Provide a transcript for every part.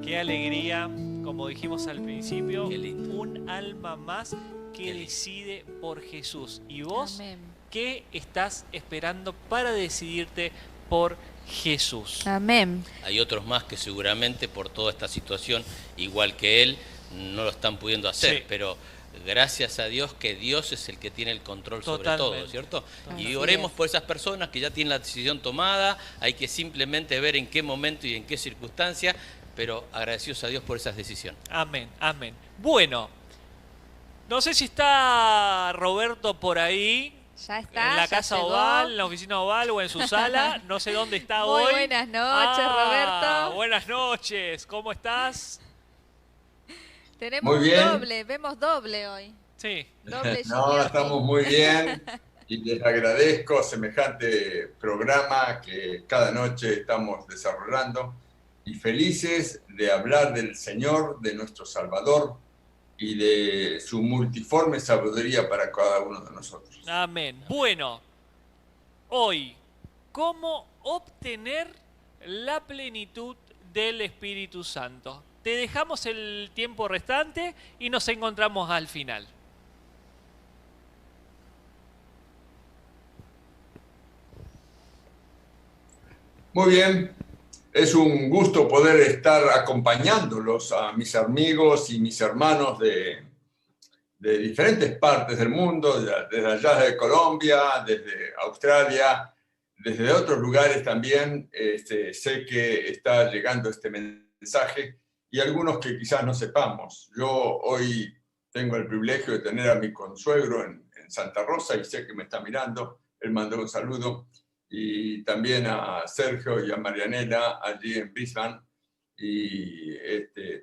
Qué alegría, como dijimos al principio, Qué lindo. un alma más que Qué lindo. decide por Jesús. ¿Y vos Amén. qué estás esperando para decidirte por Jesús? Amén. Hay otros más que seguramente por toda esta situación, igual que él, no lo están pudiendo hacer, Sí. pero gracias a Dios que Dios es el que tiene el control sobre Totalmente. todo, ¿cierto? Así Y oremos es. por esas personas que ya tienen la decisión tomada, hay que simplemente ver en qué momento y en qué circunstancia, pero agradecidos a Dios por esas decisiones. Amén, amén. Bueno, no sé si está Roberto por ahí, Ya está. en la ya casa llegó. oval, en la oficina oval o en su sala. No sé dónde está Muy hoy. buenas noches, Roberto. Buenas noches, ¿cómo estás? Tenemos Muy un bien. doble, vemos doble hoy. Sí. Doble No, Gigliotti. estamos muy bien y les agradezco semejante programa que cada noche estamos desarrollando y felices de hablar del Señor, de nuestro Salvador y de su multiforme sabiduría para cada uno de nosotros. Amén. Bueno, hoy, ¿cómo obtener la plenitud del Espíritu Santo? Te dejamos el tiempo restante y nos encontramos al final. Muy bien, es un gusto poder estar acompañándolos a mis amigos y mis hermanos de diferentes partes del mundo, desde allá de Colombia, desde Australia, desde otros lugares también. Sé que está llegando este mensaje y algunos que quizás no sepamos. Yo hoy tengo el privilegio de tener a mi consuegro en Santa Rosa y sé que me está mirando. Él mandó un saludo. Y también a Sergio y a Marianela allí en Brisbane. Y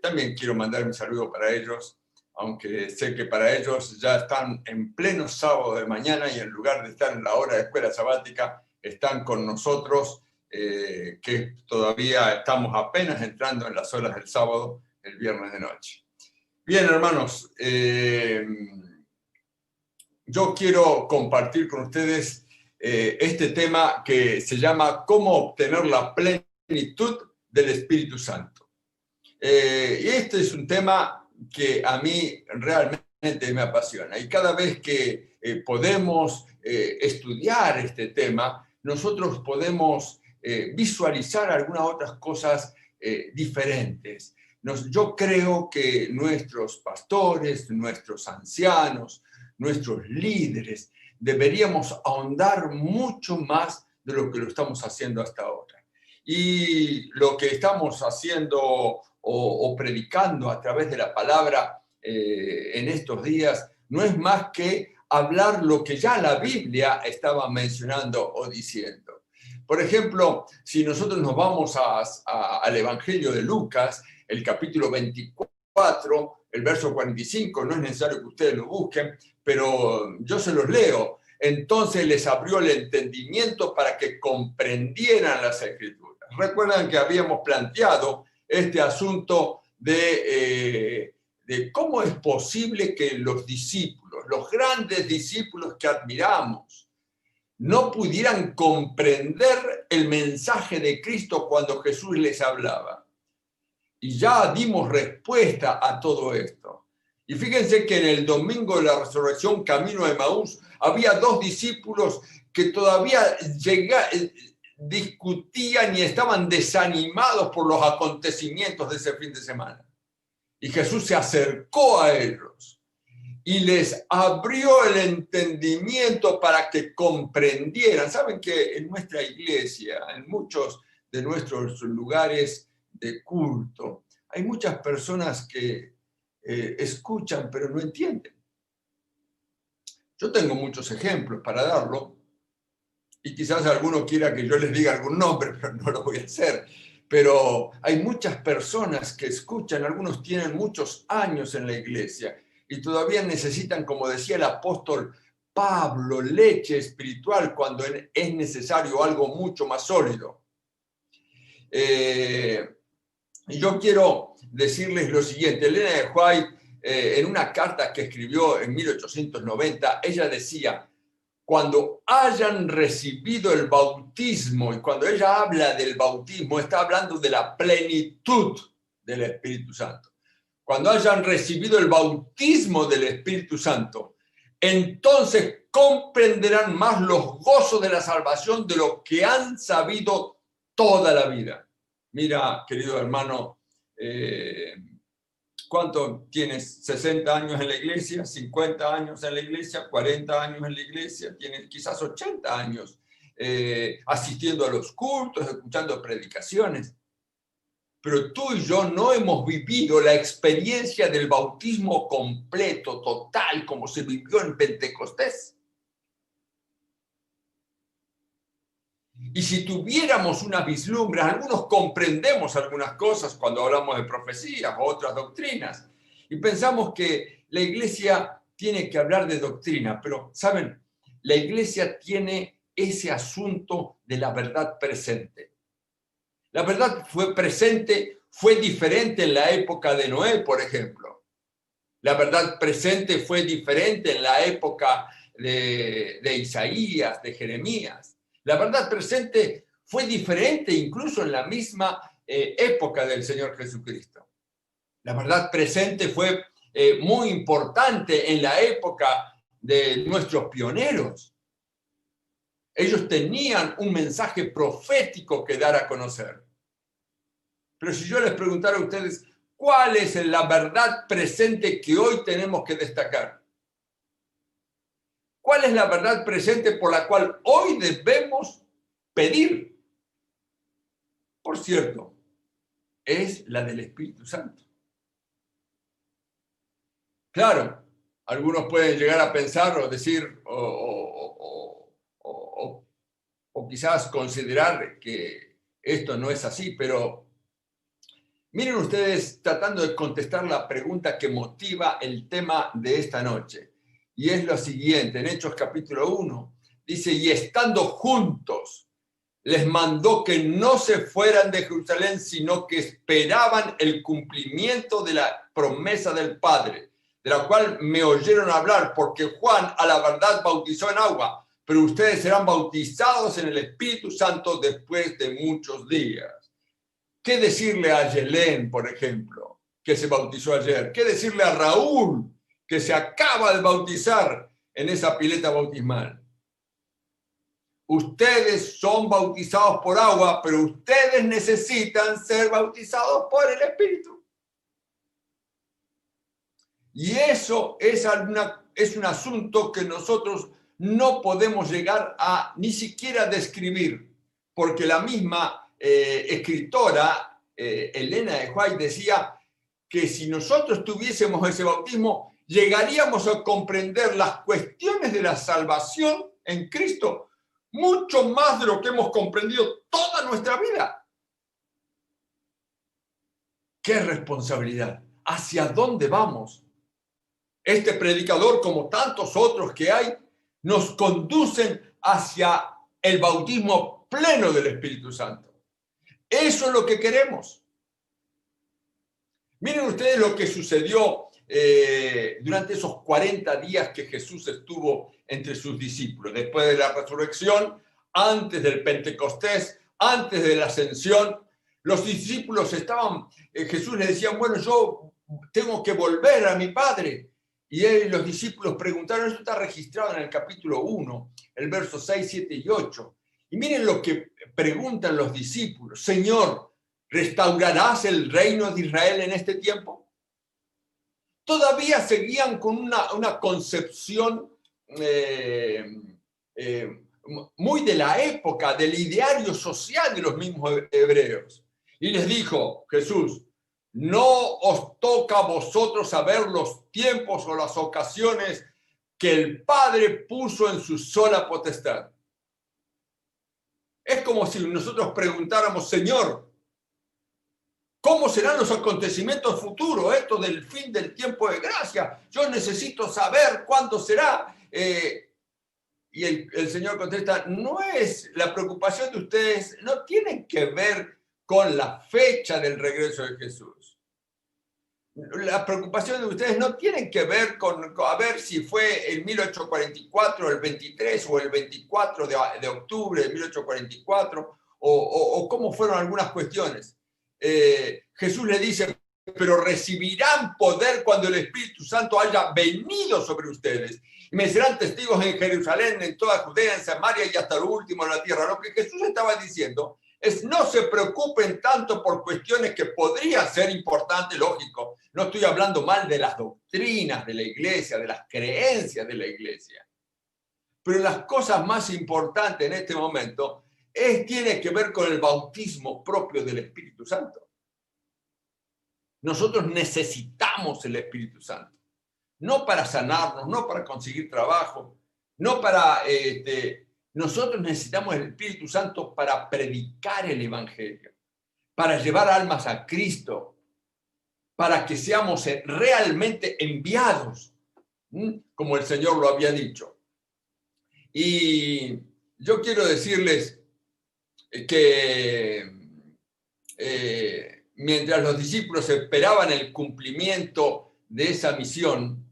también quiero mandar un saludo para ellos, aunque sé que para ellos ya están en pleno sábado de mañana y en lugar de estar en la hora de escuela sabática, están con nosotros, que todavía estamos apenas entrando en las horas del sábado, el viernes de noche. Bien, hermanos, yo quiero compartir con ustedes este tema que se llama ¿Cómo obtener la plenitud del Espíritu Santo? Y este es un tema que a mí realmente me apasiona. Y cada vez que podemos estudiar este tema, nosotros podemos visualizar algunas otras cosas diferentes. Yo creo que nuestros pastores, nuestros ancianos, nuestros líderes, deberíamos ahondar mucho más de lo que lo estamos haciendo hasta ahora. Y lo que estamos haciendo o predicando a través de la palabra en estos días no es más que hablar lo que ya la Biblia estaba mencionando o diciendo. Por ejemplo, si nosotros nos vamos al Evangelio de Lucas, el capítulo 24, el verso 45, no es necesario que ustedes lo busquen, pero yo se los leo. Entonces les abrió el entendimiento para que comprendieran las Escrituras. Recuerdan que habíamos planteado este asunto de cómo es posible que los discípulos, los grandes discípulos que admiramos, no pudieran comprender el mensaje de Cristo cuando Jesús les hablaba. Y ya dimos respuesta a todo esto. Y fíjense que en el domingo de la resurrección, camino a Emaús, había dos discípulos que todavía discutían y estaban desanimados por los acontecimientos de ese fin de semana. Y Jesús se acercó a ellos y les abrió el entendimiento para que comprendieran. Saben que en nuestra iglesia, en muchos de nuestros lugares de culto, hay muchas personas que escuchan pero no entienden. Yo tengo muchos ejemplos para darlo y quizás alguno quiera que yo les diga algún nombre, pero no lo voy a hacer. Pero hay muchas personas que escuchan, algunos tienen muchos años en la iglesia y todavía necesitan, como decía el apóstol Pablo, leche espiritual cuando es necesario algo mucho más sólido. Y yo quiero decirles lo siguiente. Elena de White, en una carta que escribió en 1890, ella decía: cuando hayan recibido el bautismo, y cuando ella habla del bautismo, está hablando de la plenitud del Espíritu Santo, cuando hayan recibido el bautismo del Espíritu Santo, entonces comprenderán más los gozos de la salvación de lo que han sabido toda la vida. Mira, querido hermano, ¿cuánto tienes? ¿60 años en la iglesia? ¿50 años en la iglesia? ¿40 años en la iglesia? Tienes quizás 80 años asistiendo a los cultos, escuchando predicaciones. Pero tú y yo no hemos vivido la experiencia del bautismo completo, total, como se vivió en Pentecostés. Y si tuviéramos una vislumbre, algunos comprendemos algunas cosas cuando hablamos de profecías o otras doctrinas, y pensamos que la iglesia tiene que hablar de doctrina, pero, ¿saben? La iglesia tiene ese asunto de la verdad presente. La verdad fue diferente en la época de Noé, por ejemplo. La verdad presente fue diferente en la época de Isaías, de Jeremías. La verdad presente fue diferente incluso en la misma época del Señor Jesucristo. La verdad presente fue muy importante en la época de nuestros pioneros. Ellos tenían un mensaje profético que dar a conocer. Pero si yo les preguntara a ustedes, ¿cuál es la verdad presente que hoy tenemos que destacar? ¿Cuál es la verdad presente por la cual hoy debemos pedir? Por cierto, es la del Espíritu Santo. Claro, algunos pueden llegar a pensar o decir o quizás considerar que esto no es así, pero miren ustedes tratando de contestar la pregunta que motiva el tema de esta noche. Y es lo siguiente, en Hechos capítulo 1, dice, y estando juntos, les mandó que no se fueran de Jerusalén, sino que esperaban el cumplimiento de la promesa del Padre, de la cual me oyeron hablar, porque Juan a la verdad bautizó en agua, pero ustedes serán bautizados en el Espíritu Santo después de muchos días. ¿Qué decirle a Yelén, por ejemplo, que se bautizó ayer? ¿Qué decirle a Raúl, que se acaba de bautizar en esa pileta bautismal? Ustedes son bautizados por agua, pero ustedes necesitan ser bautizados por el Espíritu. Y eso es un asunto que nosotros no podemos llegar a ni siquiera describir, porque la misma escritora Elena de White decía que si nosotros tuviésemos ese bautismo, llegaríamos a comprender las cuestiones de la salvación en Cristo mucho más de lo que hemos comprendido toda nuestra vida. ¡Qué responsabilidad! ¿Hacia dónde vamos? Este predicador, como tantos otros que hay, nos conducen hacia el bautismo pleno del Espíritu Santo. Eso es lo que queremos. Miren ustedes lo que sucedió durante esos 40 días que Jesús estuvo entre sus discípulos, después de la resurrección, antes del Pentecostés, antes de la ascensión. Los discípulos Jesús les decía, bueno, yo tengo que volver a mi Padre. Y los discípulos preguntaron, esto está registrado en el capítulo 1, el verso 6, 7 y 8. Y miren lo que preguntan los discípulos. Señor, ¿restaurarás el reino de Israel en este tiempo? Todavía seguían con una concepción muy de la época, del ideario social de los mismos hebreos. Y les dijo Jesús, no os toca a vosotros saber los tiempos o las ocasiones que el Padre puso en su sola potestad. Es como si nosotros preguntáramos, Señor, ¿cómo serán los acontecimientos futuros? Esto del fin del tiempo de gracia. Yo necesito saber cuándo será. Y el Señor contesta, no es la preocupación de ustedes, no tienen que ver con la fecha del regreso de Jesús. La preocupación de ustedes no tienen que ver con a ver si fue el 1844, el 23 o el 24 de octubre de 1844 o cómo fueron algunas cuestiones. Jesús le dice, pero recibirán poder cuando el Espíritu Santo haya venido sobre ustedes. Y me serán testigos en Jerusalén, en toda Judea, en Samaria y hasta lo último de la tierra. Lo que Jesús estaba diciendo es, no se preocupen tanto por cuestiones que podrían ser importantes, lógico. No estoy hablando mal de las doctrinas de la iglesia, de las creencias de la iglesia. Pero las cosas más importantes en este momento tiene que ver con el bautismo propio del Espíritu Santo. Nosotros necesitamos el Espíritu Santo, no para sanarnos, no para conseguir trabajo, no para... nosotros necesitamos el Espíritu Santo para predicar el Evangelio, para llevar almas a Cristo, para que seamos realmente enviados, como el Señor lo había dicho. Y yo quiero decirles que mientras los discípulos esperaban el cumplimiento de esa misión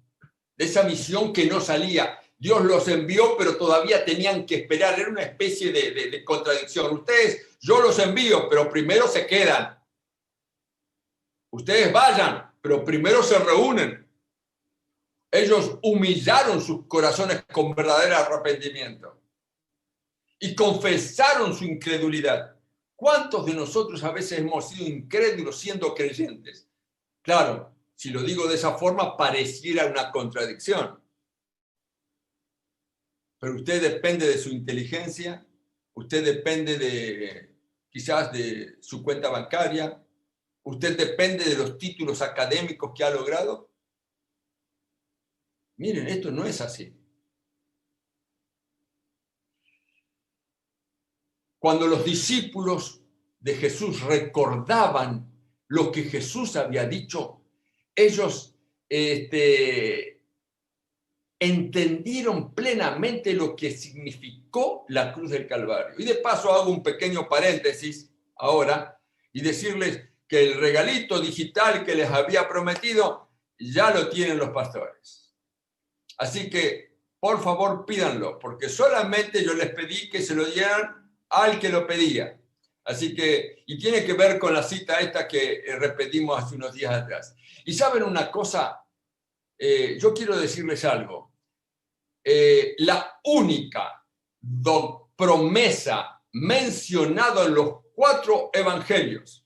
que no salía, Dios los envió, pero todavía tenían que esperar. Era una especie de contradicción. Ustedes, yo los envío, pero primero se quedan. Ustedes vayan, pero primero se reúnen. Ellos humillaron sus corazones con verdadero arrepentimiento y confesaron su incredulidad. ¿Cuántos de nosotros a veces hemos sido incrédulos siendo creyentes? Claro, si lo digo de esa forma, pareciera una contradicción. Pero usted depende de su inteligencia, usted depende quizás de su cuenta bancaria, usted depende de los títulos académicos que ha logrado. Miren, esto no es así. Cuando los discípulos de Jesús recordaban lo que Jesús había dicho, ellos entendieron plenamente lo que significó la cruz del Calvario. Y de paso hago un pequeño paréntesis ahora y decirles que el regalito digital que les había prometido ya lo tienen los pastores. Así que, por favor, pídanlo, porque solamente yo les pedí que se lo dieran al que lo pedía. Así que, y tiene que ver con la cita esta que repetimos hace unos días atrás. Y saben una cosa, yo quiero decirles algo. La única promesa mencionada en los 4 evangelios,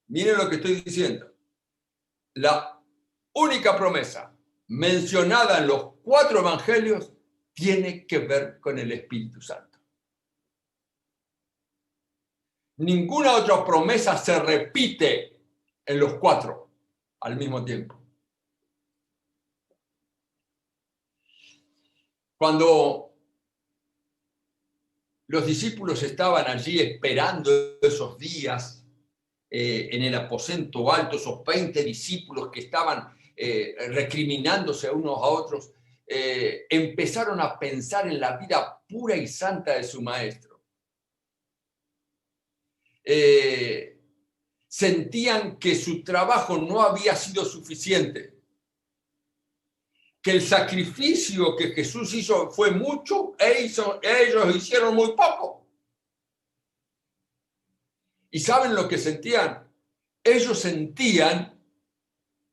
miren lo que estoy diciendo, la única promesa mencionada en los 4 evangelios tiene que ver con el Espíritu Santo. Ninguna otra promesa se repite en los 4 al mismo tiempo. Cuando los discípulos estaban allí esperando esos días en el aposento alto, esos 20 discípulos que estaban recriminándose unos a otros, empezaron a pensar en la vida pura y santa de su maestro. Sentían que su trabajo no había sido suficiente, que el sacrificio que Jesús hizo fue mucho e ellos hicieron muy poco. ¿Y saben lo que sentían? Ellos sentían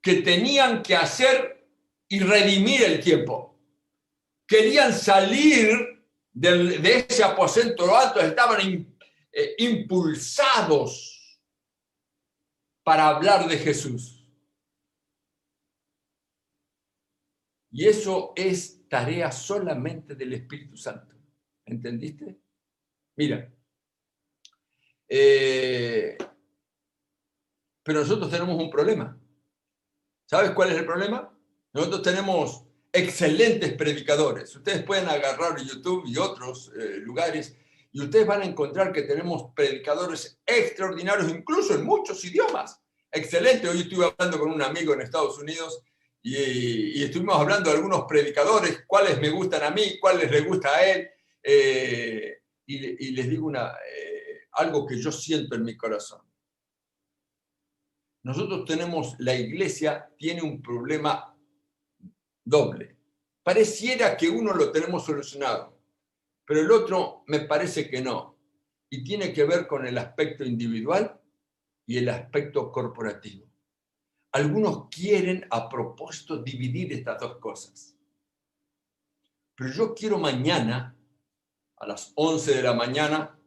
que tenían que hacer y redimir el tiempo. Querían salir de ese aposento alto, estaban impulsados para hablar de Jesús. Y eso es tarea solamente del Espíritu Santo. ¿Entendiste? Mira. Pero nosotros tenemos un problema. ¿Sabes cuál es el problema? Nosotros tenemos excelentes predicadores. Ustedes pueden agarrar YouTube y otros lugares y ustedes van a encontrar que tenemos predicadores extraordinarios, incluso en muchos idiomas. Excelente. Hoy estuve hablando con un amigo en Estados Unidos y estuvimos hablando de algunos predicadores, cuáles me gustan a mí, cuáles le gusta a él. Y les digo algo que yo siento en mi corazón. Nosotros la iglesia tiene un problema doble. Pareciera que uno lo tenemos solucionado, pero el otro me parece que no. Y tiene que ver con el aspecto individual y el aspecto corporativo. Algunos quieren a propósito dividir estas dos cosas. Pero yo quiero mañana, a las 11 de la mañana,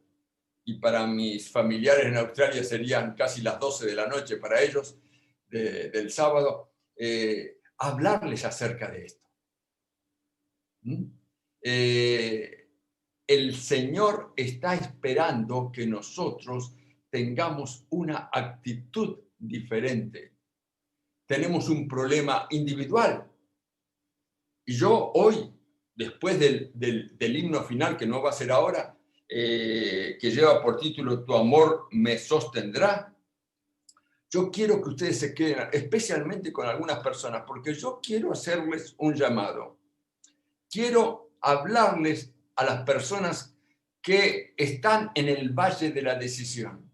y para mis familiares en Australia serían casi las 12 de la noche para ellos, del sábado, hablarles acerca de esto. El Señor está esperando que nosotros tengamos una actitud diferente. Tenemos un problema individual. Y yo hoy, después del himno final, que no va a ser ahora, que lleva por título Tu amor me sostendrá, yo quiero que ustedes se queden, especialmente con algunas personas, porque yo quiero hacerles un llamado. Quiero hablarles a las personas que están en el valle de la decisión.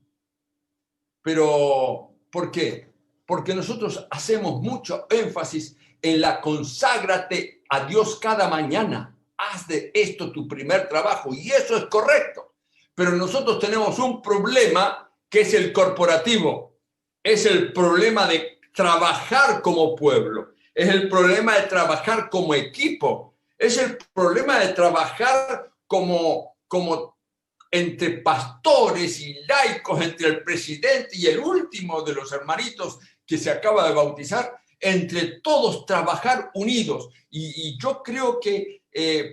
Pero, ¿por qué? Porque nosotros hacemos mucho énfasis en la conságrate a Dios cada mañana. Haz de esto tu primer trabajo, y eso es correcto. Pero nosotros tenemos un problema que es el corporativo. Es el problema de trabajar como pueblo. Es el problema de trabajar como equipo. Es el problema de trabajar como entre pastores y laicos, entre el presidente y el último de los hermanitos que se acaba de bautizar, entre todos trabajar unidos. Y yo creo que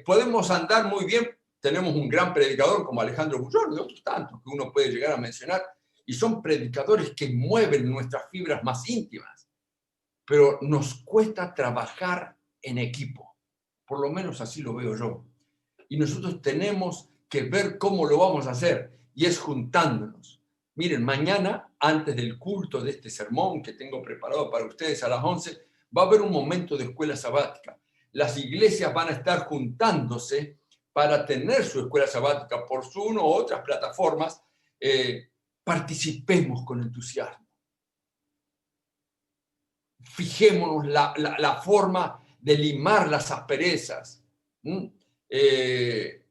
podemos andar muy bien. Tenemos un gran predicador como Alejandro Bullón y otros tantos que uno puede llegar a mencionar, y son predicadores que mueven nuestras fibras más íntimas. Pero nos cuesta trabajar en equipo. Por lo menos así lo veo yo. Y nosotros tenemos que ver cómo lo vamos a hacer, y es juntándonos. Miren, mañana, antes del culto de este sermón que tengo preparado para ustedes a las 11, va a haber un momento de escuela sabática. Las iglesias van a estar juntándose para tener su escuela sabática por Zoom o otras plataformas. Participemos con entusiasmo. Fijémonos la forma de limar las asperezas. Se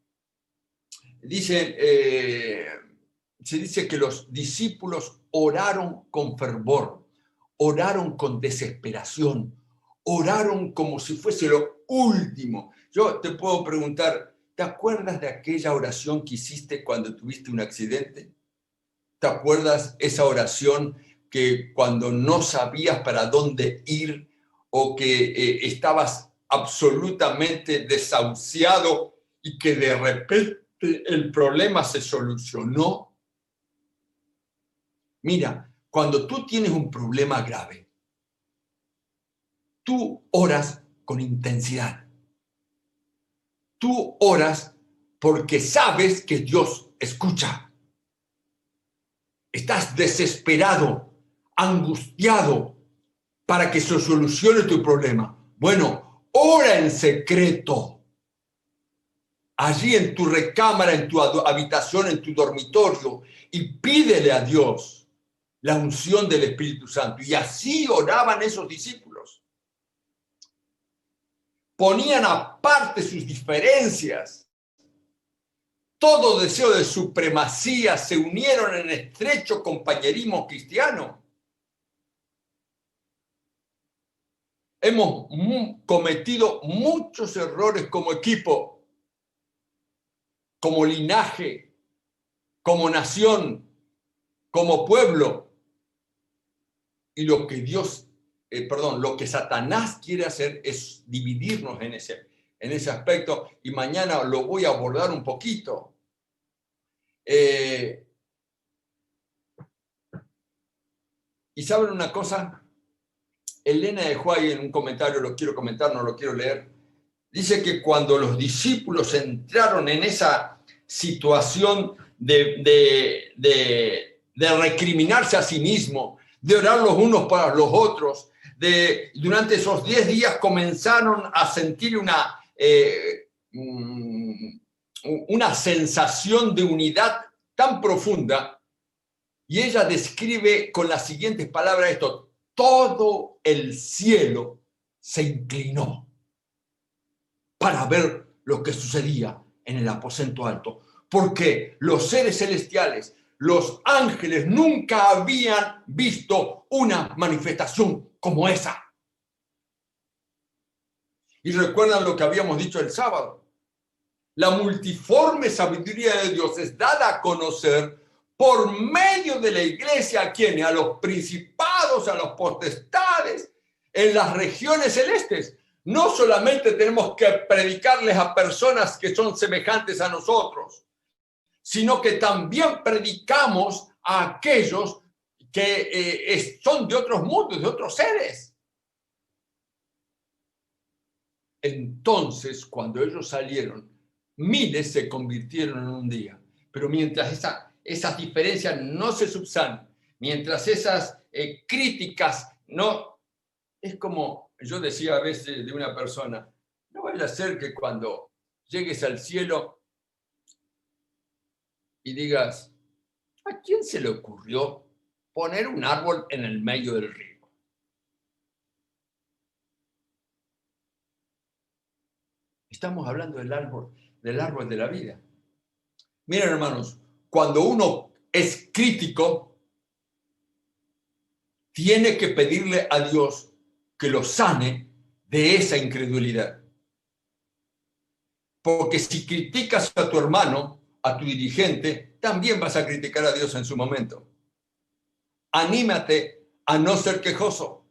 dice que los discípulos oraron con fervor, oraron con desesperación, oraron como si fuese lo último. Yo te puedo preguntar, ¿te acuerdas de aquella oración que hiciste cuando tuviste un accidente? ¿Te acuerdas esa oración que cuando no sabías para dónde ir o que estabas absolutamente desahuciado y que de repente el problema se solucionó? Mira, cuando tú tienes un problema grave, tú oras con intensidad. Tú oras porque sabes que Dios escucha. Estás desesperado, angustiado para que se solucione tu problema. Bueno, ora en secreto. Allí en tu recámara, en tu habitación, en tu dormitorio, y pídele a Dios la unción del Espíritu Santo. Y así oraban esos discípulos. Ponían aparte sus diferencias. Todo deseo de supremacía, se unieron en estrecho compañerismo cristiano. Hemos cometido muchos errores como equipo, como linaje, como nación, como pueblo. Y lo que Satanás quiere hacer es dividirnos en ese aspecto, y mañana lo voy a abordar un poquito. Y saben una cosa, Elena de White, en un comentario, lo quiero comentar, no lo quiero leer, dice que cuando los discípulos entraron en esa situación de recriminarse a sí mismos, de orar los unos para los otros, durante esos 10 días comenzaron a sentir una sensación de unidad tan profunda, y ella describe con las siguientes palabras esto: todo el cielo se inclinó para ver lo que sucedía en el aposento alto, porque los seres celestiales, Los ángeles nunca habían visto una manifestación como esa. Y recuerdan lo que habíamos dicho el sábado. La multiforme sabiduría de Dios es dada a conocer por medio de la iglesia a quienes, a los principados, a los potestades, en las regiones celestes. No solamente tenemos que predicarles a personas que son semejantes a nosotros, sino que también predicamos a aquellos que son de otros mundos, de otros seres. Entonces, cuando ellos salieron, miles se convirtieron en un día. Pero mientras esas diferencias no se subsanan, mientras esas críticas no... Es como yo decía a veces de una persona, no vaya a ser que cuando llegues al cielo y digas, ¿a quién se le ocurrió poner un árbol en el medio del río? Estamos hablando del árbol de la vida. Miren, hermanos, cuando uno es crítico, tiene que pedirle a Dios que lo sane de esa incredulidad. Porque si criticas a tu hermano, a tu dirigente, también vas a criticar a Dios en su momento. Anímate a no ser quejoso.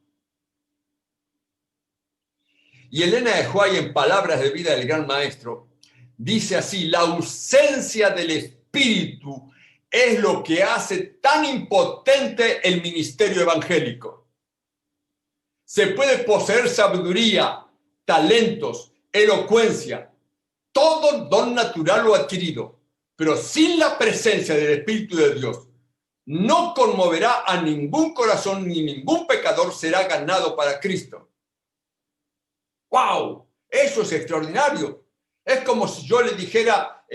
Y Elena de White, en Palabras de Vida del Gran Maestro, dice así: la ausencia del Espíritu es lo que hace tan impotente el ministerio evangélico. Se puede poseer sabiduría, talentos, elocuencia, todo don natural o adquirido, pero sin la presencia del Espíritu de Dios, no conmoverá a ningún corazón ni ningún pecador será ganado para Cristo. ¡Wow! Eso es extraordinario. Es como si yo le dijera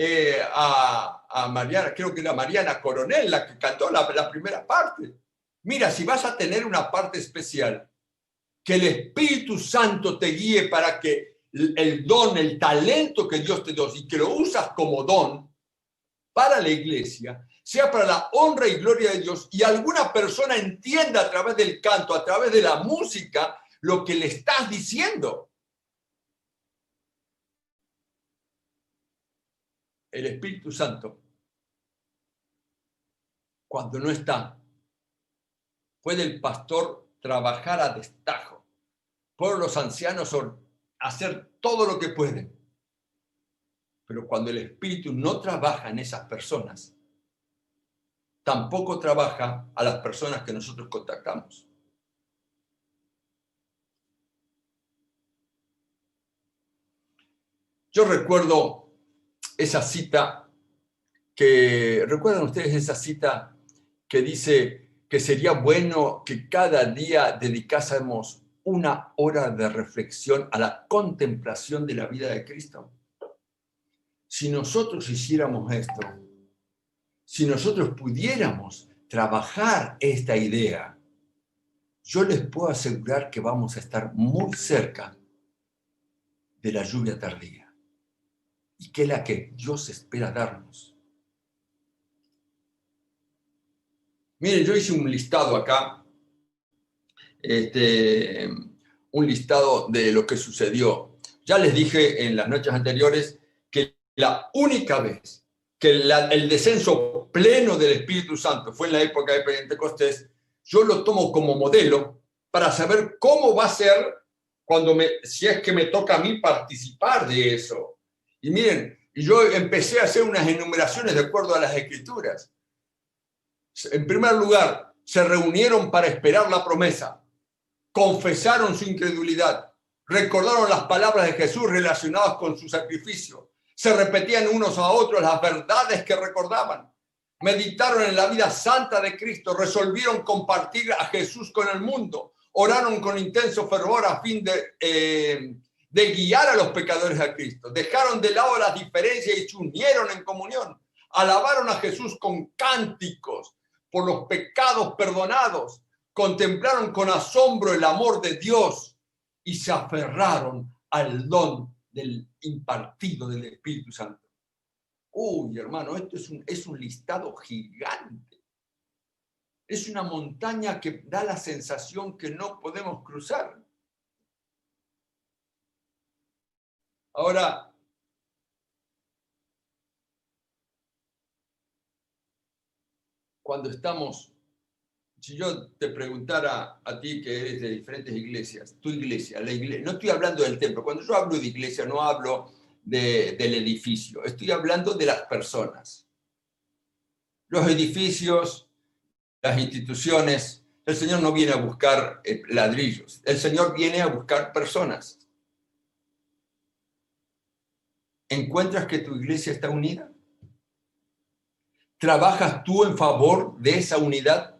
a Mariana, creo que era Mariana Coronel, la que cantó la primera parte. Mira, si vas a tener una parte especial, que el Espíritu Santo te guíe para que el don, el talento que Dios te dio y que lo usas como don para la iglesia, sea para la honra y gloria de Dios y alguna persona entienda a través del canto, a través de la música, lo que le estás diciendo. El Espíritu Santo, cuando no está, puede el pastor trabajar a destajo, por los ancianos hacer todo lo que pueden. Pero cuando el Espíritu no trabaja en esas personas, tampoco trabaja a las personas que nosotros contactamos. Yo recuerdo esa cita ¿recuerdan ustedes esa cita que dice que sería bueno que cada día dedicásemos 1 hora de reflexión a la contemplación de la vida de Cristo? Si nosotros hiciéramos esto, si nosotros pudiéramos trabajar esta idea, yo les puedo asegurar que vamos a estar muy cerca de la lluvia tardía. Y que es la que Dios espera darnos. Miren, yo hice un listado acá, un listado de lo que sucedió. Ya les dije en las noches anteriores que la única vez que el descenso pleno del Espíritu Santo fue en la época de Pentecostés, yo lo tomo como modelo para saber cómo va a ser si es que me toca a mí participar de eso. Y miren, yo empecé a hacer unas enumeraciones de acuerdo a las Escrituras. En primer lugar, se reunieron para esperar la promesa, confesaron su incredulidad, recordaron las palabras de Jesús relacionadas con su sacrificio, se repetían unos a otros las verdades que recordaban, meditaron en la vida santa de Cristo, resolvieron compartir a Jesús con el mundo, oraron con intenso fervor a fin de guiar a los pecadores a Cristo. Dejaron de lado las diferencias y se unieron en comunión. Alabaron a Jesús con cánticos por los pecados perdonados. Contemplaron con asombro el amor de Dios y se aferraron al don del impartido del Espíritu Santo. Uy, hermano, esto es un listado gigante. Es una montaña que da la sensación que no podemos cruzar. Ahora, cuando estamos, si yo te preguntara a ti que eres de diferentes iglesias, tu iglesia, la iglesia, no estoy hablando del templo, cuando yo hablo de iglesia no hablo del edificio, estoy hablando de las personas. Los edificios, las instituciones, el Señor no viene a buscar ladrillos, el Señor viene a buscar personas. ¿Encuentras que tu iglesia está unida? ¿Trabajas tú en favor de esa unidad?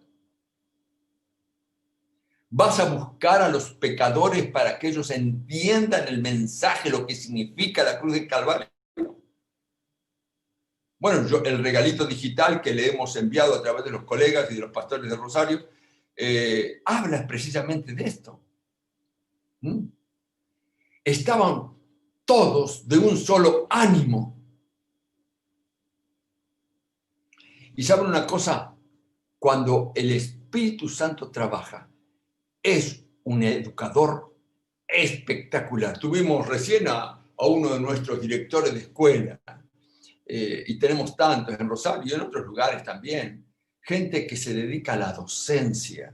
¿Vas a buscar a los pecadores para que ellos entiendan el mensaje, lo que significa la cruz del Calvario? Bueno, el regalito digital que le hemos enviado a través de los colegas y de los pastores de Rosario, habla precisamente de esto. Estaban todos de un solo ánimo. Y saben una cosa, cuando el Espíritu Santo trabaja, es un educador espectacular. Tuvimos recién a uno de nuestros directores de escuela, y tenemos tantos en Rosario y en otros lugares también, gente que se dedica a la docencia,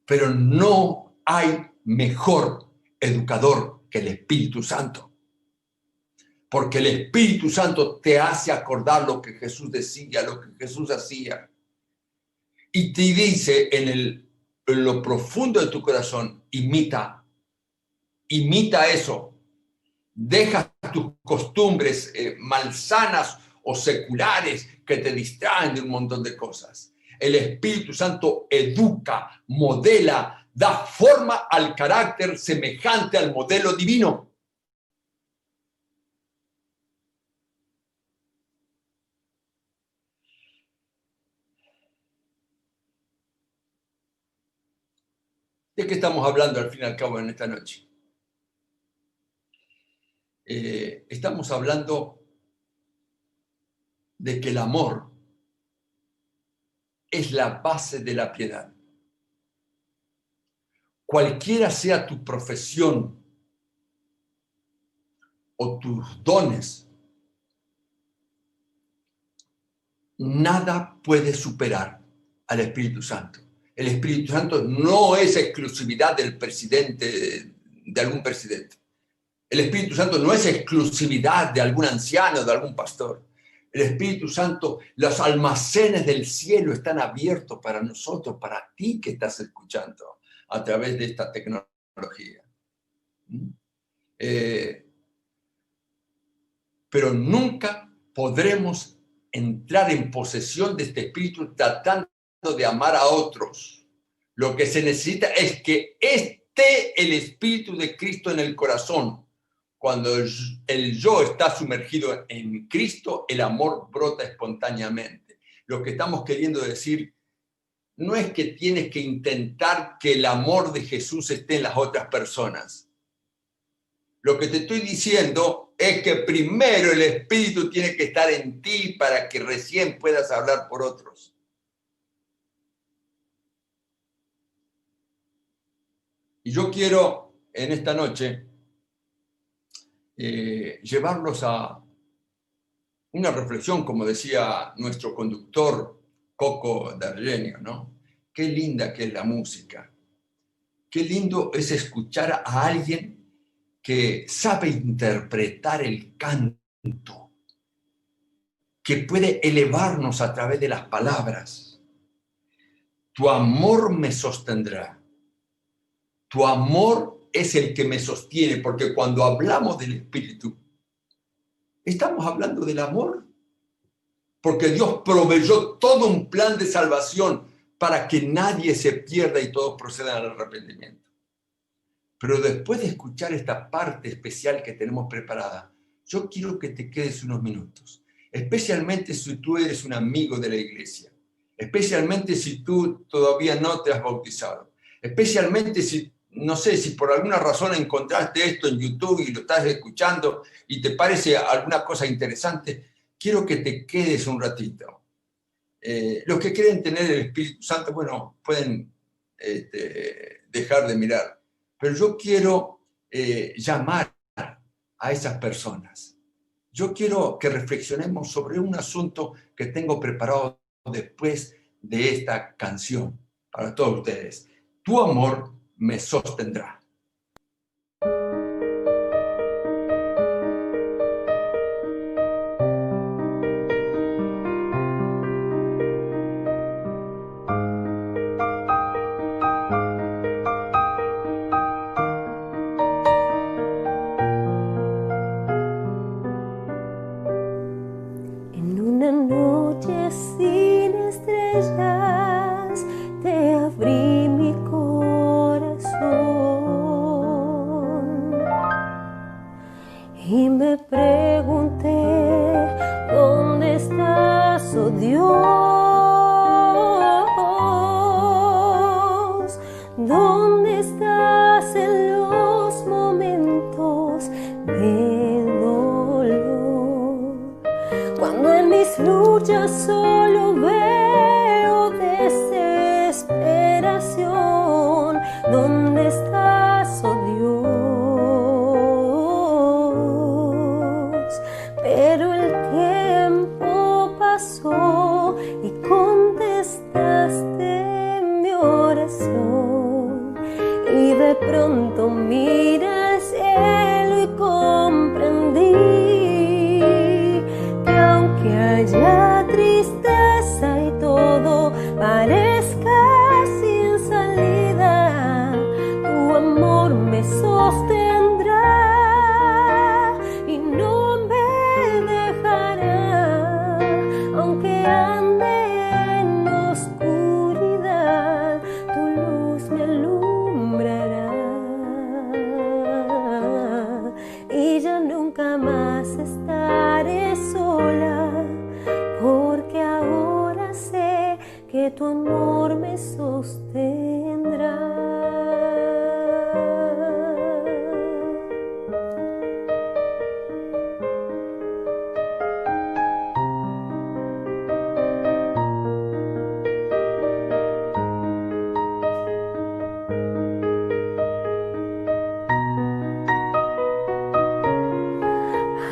pero no hay mejor educador que el Espíritu Santo, porque el Espíritu Santo te hace acordar lo que Jesús decía, lo que Jesús hacía, y te dice en lo profundo de tu corazón, imita eso. Deja tus costumbres malsanas o seculares que te distraen de un montón de cosas. El Espíritu Santo educa, modela, da forma al carácter semejante al modelo divino. ¿De qué estamos hablando al fin y al cabo en esta noche? Estamos hablando de que el amor es la base de la piedad. Cualquiera sea tu profesión o tus dones, nada puede superar al Espíritu Santo. El Espíritu Santo no es exclusividad del presidente, de algún presidente. El Espíritu Santo no es exclusividad de algún anciano, de algún pastor. El Espíritu Santo, los almacenes del cielo están abiertos para nosotros, para ti que estás escuchando a través de esta tecnología. Pero nunca podremos entrar en posesión de este Espíritu tratando de amar a otros. Lo que se necesita es que esté el Espíritu de Cristo en el corazón. Cuando el yo está sumergido en Cristo, el amor brota espontáneamente. Lo que estamos queriendo decir no es que tienes que intentar que el amor de Jesús esté en las otras personas. Lo que te estoy diciendo es que primero el Espíritu tiene que estar en ti para que recién puedas hablar por otros. Y yo quiero en esta noche llevarlos a una reflexión, como decía nuestro conductor Coco D'Argenio, ¿no? Qué linda que es la música. Qué lindo es escuchar a alguien que sabe interpretar el canto, que puede elevarnos a través de las palabras. Tu amor me sostendrá. Tu amor es el que me sostiene, porque cuando hablamos del Espíritu, estamos hablando del amor, porque Dios proveyó todo un plan de salvación para que nadie se pierda y todos procedan al arrepentimiento. Pero después de escuchar esta parte especial que tenemos preparada, yo quiero que te quedes unos minutos, especialmente si tú eres un amigo de la iglesia, especialmente si tú todavía no te has bautizado, especialmente si no sé, si por alguna razón encontraste esto en YouTube y lo estás escuchando y te parece alguna cosa interesante, quiero que te quedes un ratito. Los que quieren tener el Espíritu Santo, bueno, pueden dejar de mirar. Pero yo quiero llamar a esas personas. Yo quiero que reflexionemos sobre un asunto que tengo preparado después de esta canción para todos ustedes. Tu amor me sostendrá. En una noche sin estrellas te abrí mi corazón y me pregunté, ¿dónde estás, oh Dios? ¿Dónde estás en los momentos de dolor? Cuando en mis luchas solo veo desesperación, ¿dónde estás, oh Dios? Pero el tiempo pasó y contestaste mi oración, y de pronto miré al cielo y comprendí que aunque haya tristeza y todo parezca sin salida, tu amor me sostendrá y no me dejará, aunque ande en oscuridad, tu luz me alumbrará y ya nunca más estaré sola, porque ahora sé que tu amor me sostendrá.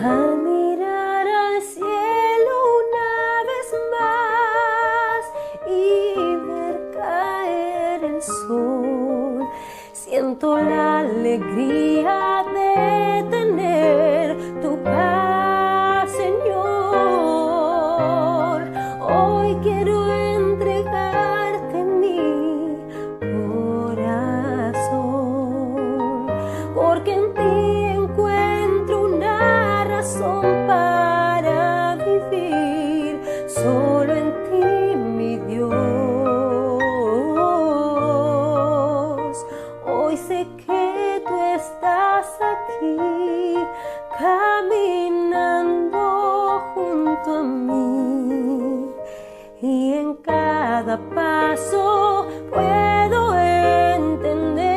Al mirar al cielo una vez más y ver caer el sol, siento la alegría de tener tu paz, Señor. Hoy quiero entregarte mi corazón, porque en ti encuentro una razón para vivir, solo en ti, mi Dios. Hoy sé que tú estás aquí, caminando junto a mí, y en cada paso puedo entender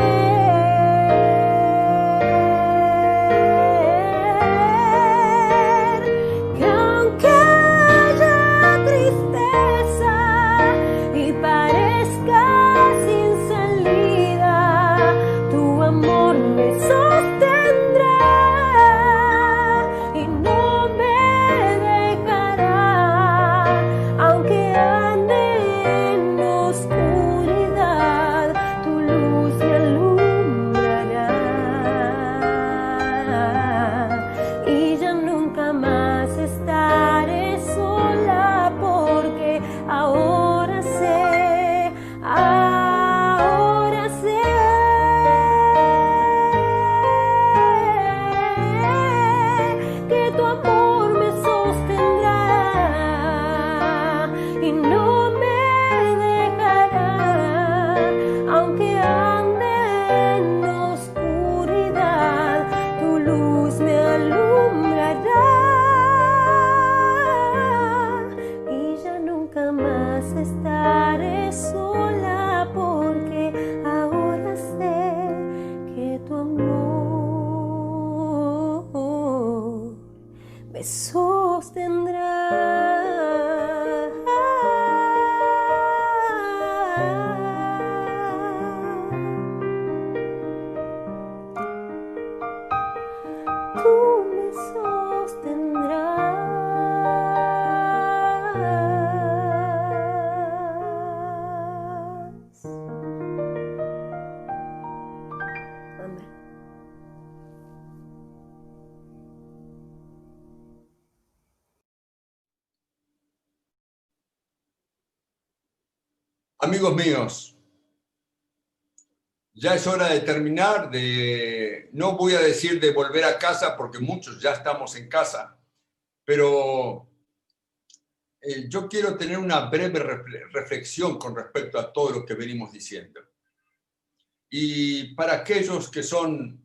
que aunque haya tristeza y parezca sin salida, tu amor me sostendrá y no me dejará, aunque ande en oscuridad, tu luz me alumbrará y ya nunca más estaré sola, porque ahora sé que tu amor me sostendrá y no me dejará, aunque ande en oscuridad, tu luz me alumbrará y ya nunca más estaré sola, porque ahora sé que tu amor me sostendrá. Amigos míos, ya es hora de terminar, no voy a decir de volver a casa porque muchos ya estamos en casa, pero yo quiero tener una breve reflexión con respecto a todo lo que venimos diciendo. Y para aquellos que son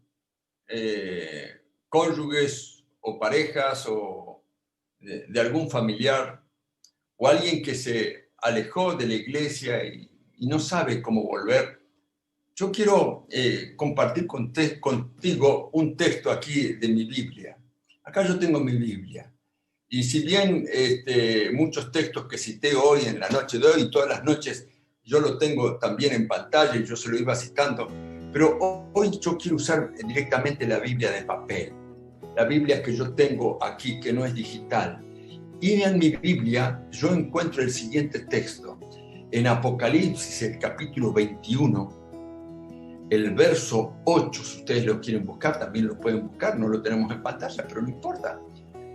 cónyuges o parejas o de algún familiar o alguien que se alejó de la iglesia y no sabe cómo volver, yo quiero compartir contigo un texto aquí de mi Biblia. Acá yo tengo mi Biblia. Y si bien muchos textos que cité hoy, en la noche de hoy, todas las noches, yo lo tengo también en pantalla y yo se lo iba citando, pero hoy yo quiero usar directamente la Biblia de papel. La Biblia que yo tengo aquí, que no es digital. Y en mi Biblia yo encuentro el siguiente texto. En Apocalipsis, el capítulo 21, el verso 8, si ustedes lo quieren buscar, también lo pueden buscar, no lo tenemos en pantalla, pero no importa.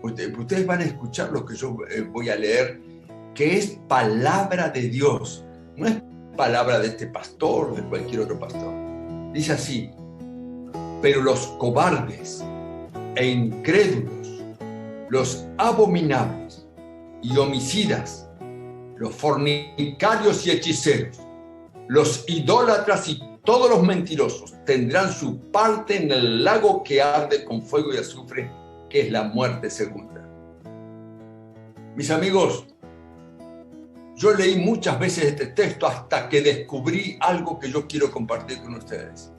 Ustedes van a escuchar lo que yo voy a leer, que es palabra de Dios. No es palabra de este pastor o de cualquier otro pastor. Dice así: pero los cobardes e incrédulos, los abominables y homicidas, los fornicarios y hechiceros, los idólatras y todos los mentirosos tendrán su parte en el lago que arde con fuego y azufre, que es la muerte segunda. Mis amigos, yo leí muchas veces este texto hasta que descubrí algo que yo quiero compartir con ustedes.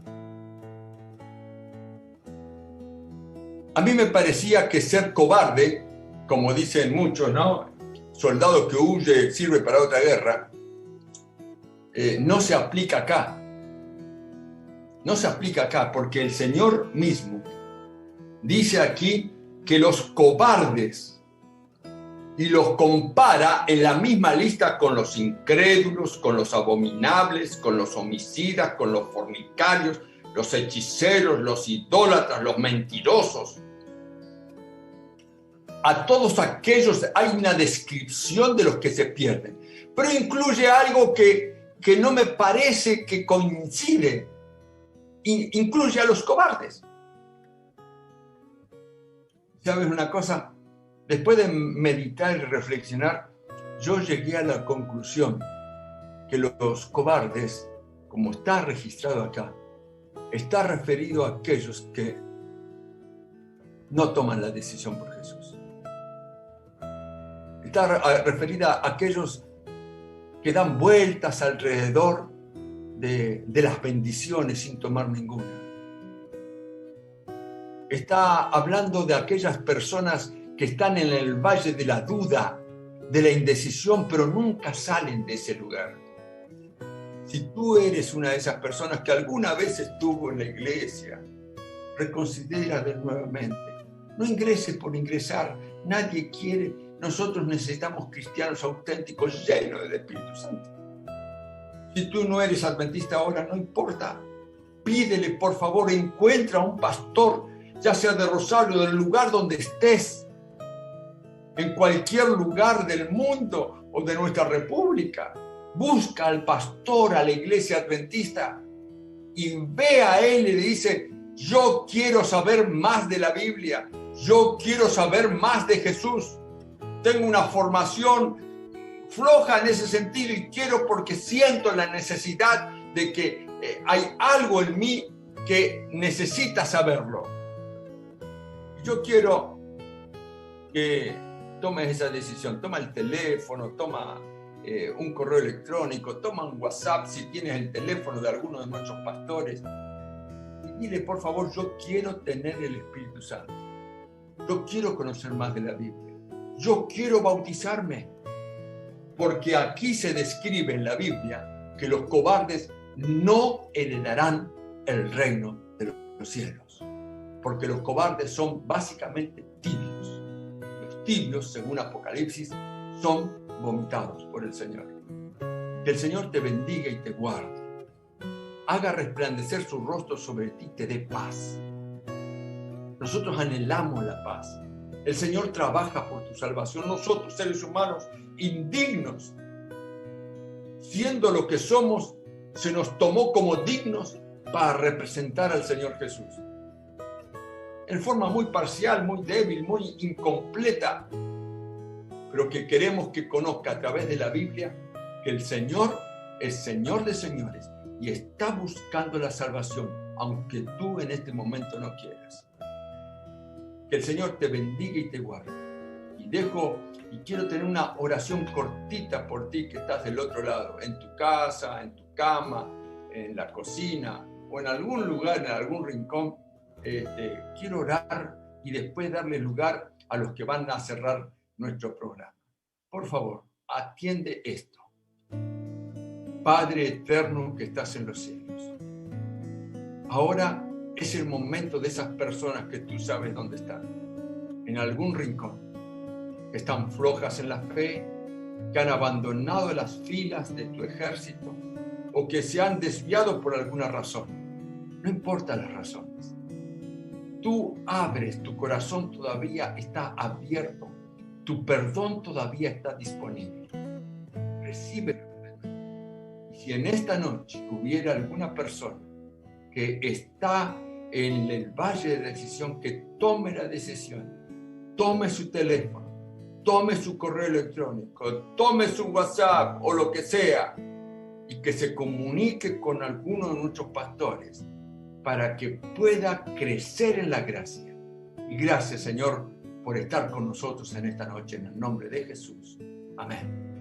A mí me parecía que ser cobarde, como dicen muchos, ¿no? Soldado que huye sirve para otra guerra, no se aplica acá. No se aplica acá porque el Señor mismo dice aquí que los cobardes, y los compara en la misma lista con los incrédulos, con los abominables, con los homicidas, con los fornicarios, los hechiceros, los idólatras, los mentirosos. A todos aquellos hay una descripción de los que se pierden, pero incluye algo que no me parece que coincide. Incluye a los cobardes. ¿Sabes una cosa? Después de meditar y reflexionar, yo llegué a la conclusión que los cobardes, como está registrado acá, está referido a aquellos que no toman la decisión por Jesús. Está referida a aquellos que dan vueltas alrededor de las bendiciones sin tomar ninguna. Está hablando de aquellas personas que están en el valle de la duda, de la indecisión, pero nunca salen de ese lugar. Si tú eres una de esas personas que alguna vez estuvo en la iglesia, reconsidérate nuevamente. No ingreses por ingresar. Nadie quiere. Nosotros necesitamos cristianos auténticos llenos del Espíritu Santo. Si tú no eres adventista ahora, no importa. Pídele, por favor, encuentra un pastor, ya sea de Rosario, del lugar donde estés, en cualquier lugar del mundo o de nuestra república. Busca al pastor, a la iglesia adventista, y ve a él y le dice: yo quiero saber más de la Biblia, yo quiero saber más de Jesús. Tengo una formación floja en ese sentido y quiero, porque siento la necesidad de que hay algo en mí que necesita saberlo. Yo quiero que tomes esa decisión. Toma el teléfono, toma un correo electrónico, toma un WhatsApp si tienes el teléfono de alguno de nuestros pastores y dile: por favor, yo quiero tener el Espíritu Santo. Yo quiero conocer más de la Biblia. Yo quiero bautizarme. Porque aquí se describe en la Biblia que los cobardes no heredarán el reino de los cielos. Porque los cobardes son básicamente tibios. Los tibios, según Apocalipsis, son vomitados por el Señor. Que el Señor te bendiga y te guarde. Haga resplandecer su rostro sobre ti y te dé paz. Nosotros anhelamos la paz. El Señor trabaja por tu salvación. Nosotros, seres humanos indignos, siendo lo que somos, se nos tomó como dignos para representar al Señor Jesús. En forma muy parcial, muy débil, muy incompleta, pero que queremos que conozca a través de la Biblia que el Señor es Señor de señores y está buscando la salvación, aunque tú en este momento no quieras. Que el Señor te bendiga y te guarde. Y quiero tener una oración cortita por ti que estás del otro lado, en tu casa, en tu cama, en la cocina o en algún lugar, en algún rincón. Quiero orar y después darle lugar a los que van a cerrar nuestro programa. Por favor, atiende esto. Padre eterno que estás en los cielos, ahora es el momento de esas personas que tú sabes dónde están, en algún rincón, que están flojas en la fe, que han abandonado las filas de tu ejército o que se han desviado por alguna razón. No importa las razones. Tú abres, tu corazón todavía está abierto, tu perdón todavía está disponible. Recibe. Y si en esta noche hubiera alguna persona que está en el valle de decisión, que tome la decisión, tome su teléfono, tome su correo electrónico, tome su WhatsApp o lo que sea, y que se comunique con alguno de nuestros pastores para que pueda crecer en la gracia. Y gracias, Señor, por estar con nosotros en esta noche, en el nombre de Jesús. Amén.